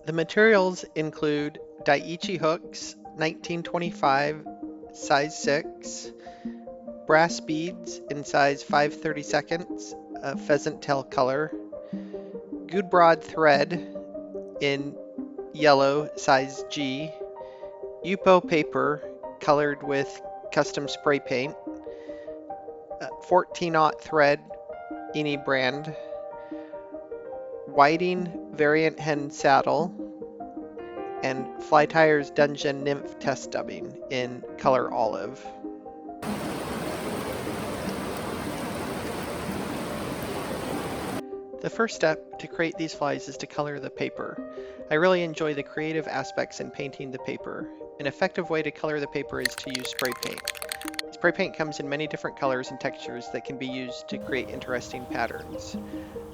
The materials include Daiichi hooks, 1925, size 6, brass beads in size 5/32, pheasant tail color, good broad thread in yellow, size G, Yupo paper colored with custom spray paint, 14-aught thread, Eni brand, whiting variant hen saddle, and Fly Tire's Dungeon Nymph test dubbing in color olive. The first step to create these flies is to color the paper. I really enjoy the creative aspects in painting the paper. An effective way to color the paper is to use spray paint. Spray paint comes in many different colors and textures that can be used to create interesting patterns.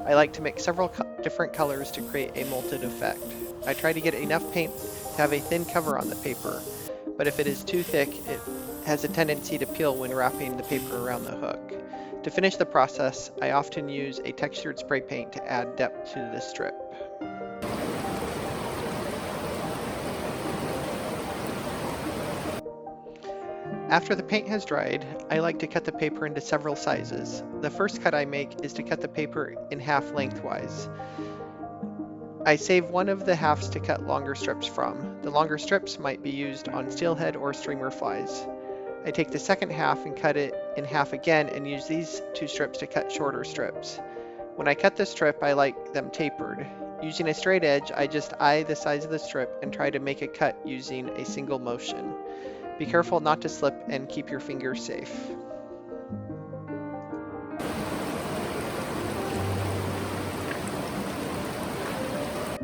I like to mix several different colors to create a molted effect. I try to get enough paint to have a thin cover on the paper, but if it is too thick, it has a tendency to peel when wrapping the paper around the hook. To finish the process, I often use a textured spray paint to add depth to the strip. After the paint has dried, I like to cut the paper into several sizes. The first cut I make is to cut the paper in half lengthwise. I save one of the halves to cut longer strips from. The longer strips might be used on steelhead or streamer flies. I take the second half and cut it in half again and use these two strips to cut shorter strips. When I cut the strip, I like them tapered. Using a straight edge, I just eye the size of the strip and try to make a cut using a single motion. Be careful not to slip and keep your fingers safe.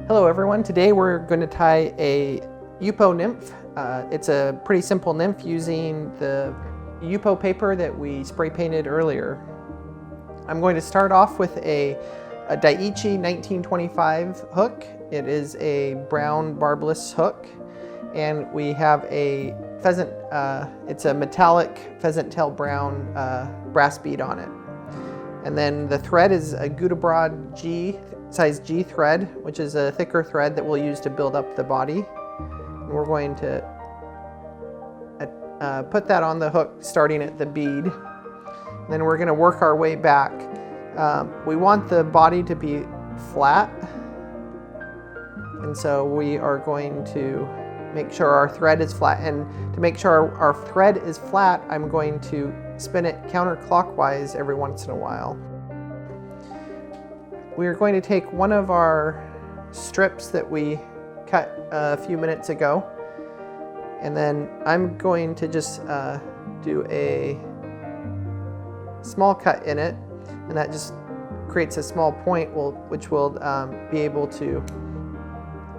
Hello everyone, today we're going to tie a Yupo nymph. It's a pretty simple nymph using the Yupo paper that we spray painted earlier. I'm going to start off with a Daiichi 1925 hook. It is a brown barbless hook, and we have a pheasant, it's a metallic pheasant tail brown brass bead on it. And then the thread is a Gouda Broad G, size G thread, which is a thicker thread that we'll use to build up the body. And we're going to put that on the hook starting at the bead. And then we're going to work our way back. We want the body to be flat, and so we are going to make sure our thread is flat. And to make sure our thread is flat, I'm going to spin it counterclockwise every once in a while. We're going to take one of our strips that we cut a few minutes ago, and then I'm going to just do a small cut in it, and that just creates a small point which will be able to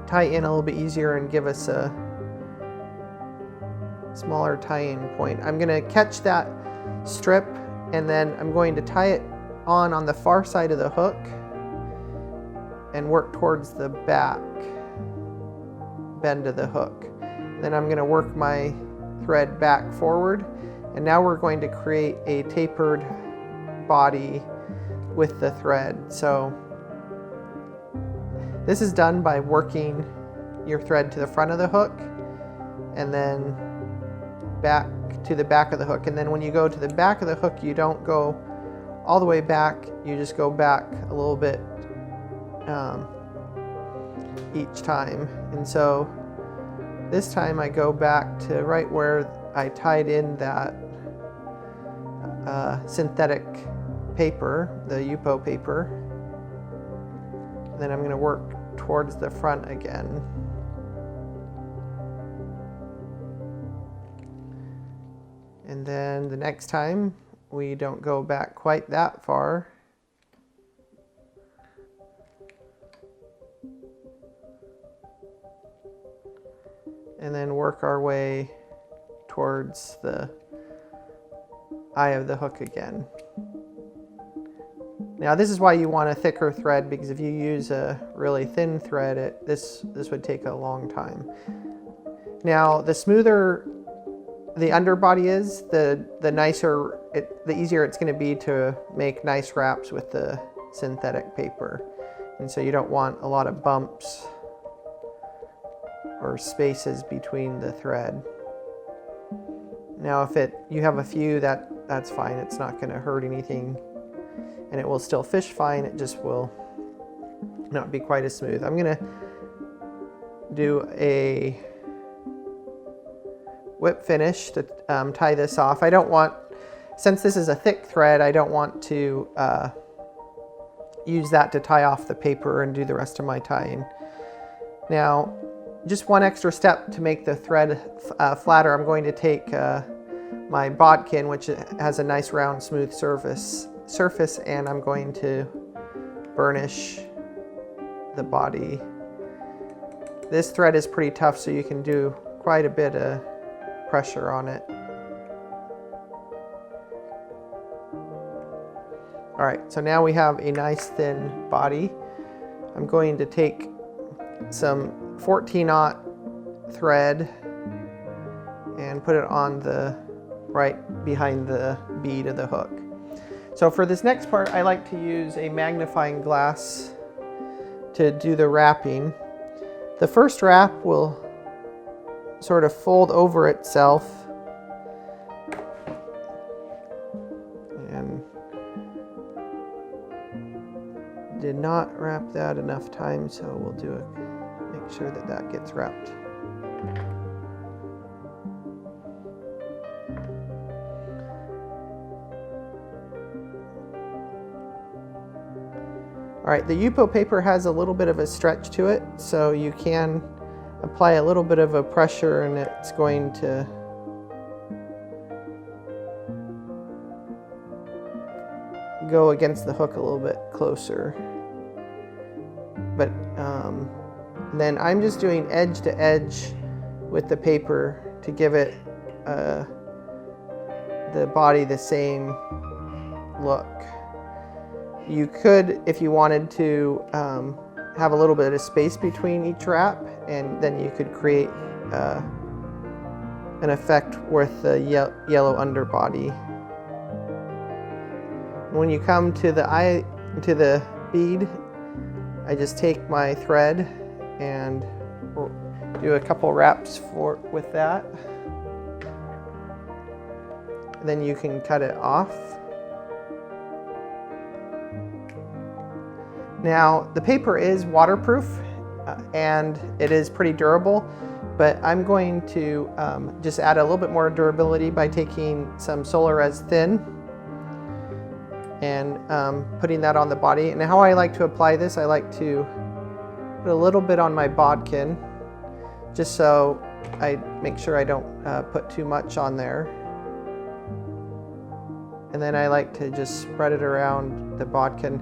tie in a little bit easier and give us a smaller tying point. I'm going to catch that strip, and then I'm going to tie it on the far side of the hook and work towards the back bend of the hook. Then I'm going to work my thread back forward, and now we're going to create a tapered body with the thread. So this is done by working your thread to the front of the hook and then back to the back of the hook. And then when you go to the back of the hook, you don't go all the way back, you just go back a little bit each time. And so this time I go back to right where I tied in that synthetic paper, the Yupo paper. Then I'm going to work towards the front again. And then the next time we don't go back quite that far. And then work our way towards the eye of the hook again. Now this is why you want a thicker thread, because if you use a really thin thread, this would take a long time. Now the smoother the underbody is, the nicer, the easier it's going to be to make nice wraps with the synthetic paper. And so you don't want a lot of bumps or spaces between the thread. Now if you have a few, that's fine. It's not going to hurt anything, and it will still fish fine. It just will not be quite as smooth. I'm going to do a whip finish to tie this off. I don't want, since this is a thick thread, I don't want to use that to tie off the paper and do the rest of my tying. Now, just one extra step to make the thread flatter. I'm going to take my bodkin, which has a nice round smooth surface, and I'm going to burnish the body. This thread is pretty tough, so you can do quite a bit of pressure on it. All right, so now we have a nice thin body. I'm going to take some 14-aught thread and put it on the right behind the bead of the hook. So for this next part, I like to use a magnifying glass to do the wrapping. The first wrap will sort of fold over itself, and did not wrap that enough time, so we'll do it. Make sure that that gets wrapped. All right, the Yupo paper has a little bit of a stretch to it, so you can apply a little bit of a pressure and it's going to go against the hook a little bit closer. But then I'm just doing edge to edge with the paper to give it the body the same look. You could, if you wanted to, have a little bit of space between each wrap, and then you could create an effect with the yellow underbody. When you come to the bead, I just take my thread and do a couple wraps with that. Then you can cut it off. Now, the paper is waterproof and it is pretty durable, but I'm going to just add a little bit more durability by taking some Solarez Thin and putting that on the body. And how I like to apply this, I like to put a little bit on my bodkin, just so I make sure I don't put too much on there. And then I like to just spread it around the bodkin.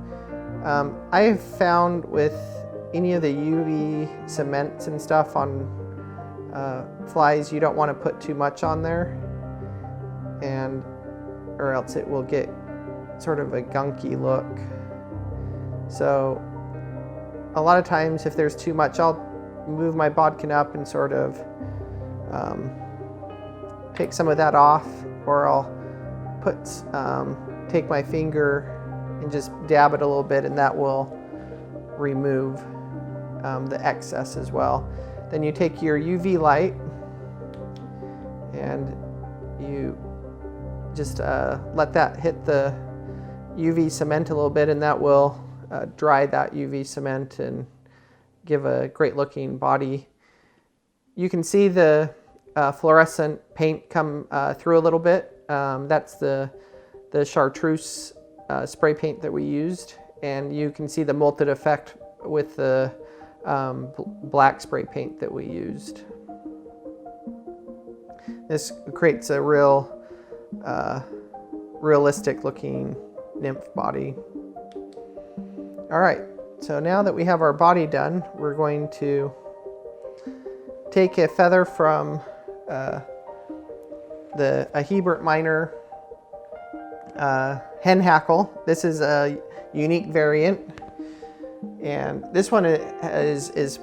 I have found with any of the UV cements and stuff on flies, you don't want to put too much on there, or else it will get sort of a gunky look. So a lot of times if there's too much, I'll move my bodkin up and sort of take some of that off, or I'll take my finger and just dab it a little bit, and that will remove the excess as well. Then you take your UV light and you just let that hit the UV cement a little bit, and that will dry that UV cement and give a great looking body. You can see the fluorescent paint come through a little bit. That's the chartreuse spray paint that we used, and you can see the molted effect with the black spray paint that we used. This creates a real realistic looking nymph body. All right, so now that we have our body done, we're going to take a feather from a Hebert Minor hen hackle. This is a unique variant, and this one is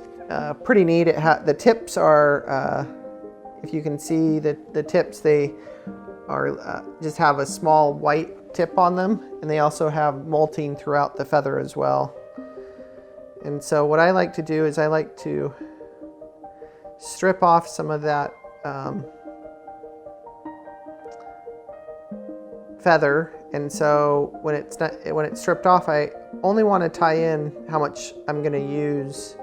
pretty neat. The tips are, if you can see the tips, they are just have a small white tip on them, and they also have molting throughout the feather as well. And so what I like to do is I like to strip off some of that feather, and so when it's stripped off, I only want to tie in how much I'm going to use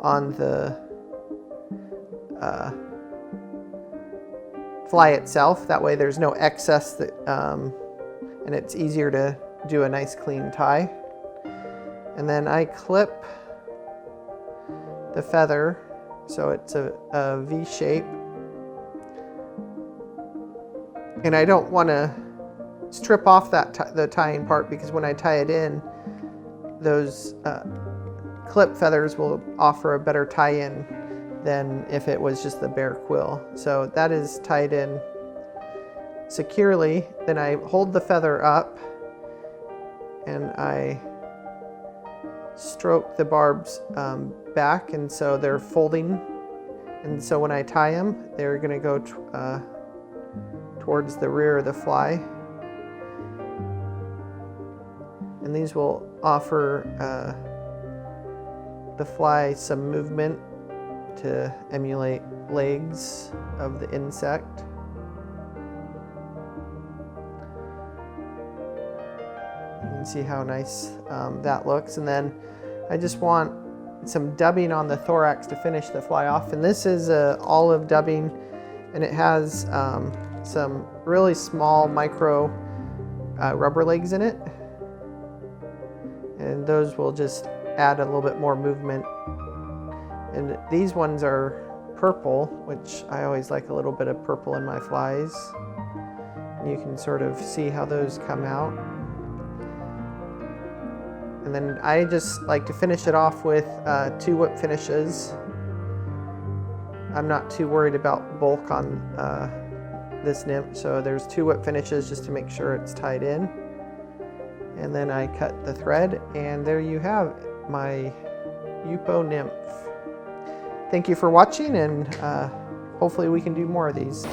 on the fly itself. That way there's no excess that, and it's easier to do a nice clean tie. And then I clip the feather so it's a V shape. And I don't want to strip off the tying part, because when I tie it in, those clip feathers will offer a better tie-in than if it was just the bare quill. So that is tied in securely. Then I hold the feather up and I stroke the barbs back, and so they're folding, and so when I tie them, they're going to go towards the rear of the fly, and these will offer the fly some movement to emulate legs of the insect. You can see how nice that looks. And then I just want some dubbing on the thorax to finish the fly off. And this is olive dubbing, and it has some really small micro rubber legs in it. And those will just add a little bit more movement. And these ones are purple, which I always like a little bit of purple in my flies. And you can sort of see how those come out. And then I just like to finish it off with 2 whip finishes. I'm not too worried about bulk on this nymph, so there's 2 whip finishes just to make sure it's tied in. And then I cut the thread, and there you have my Yupo nymph. Thank you for watching, and hopefully we can do more of these.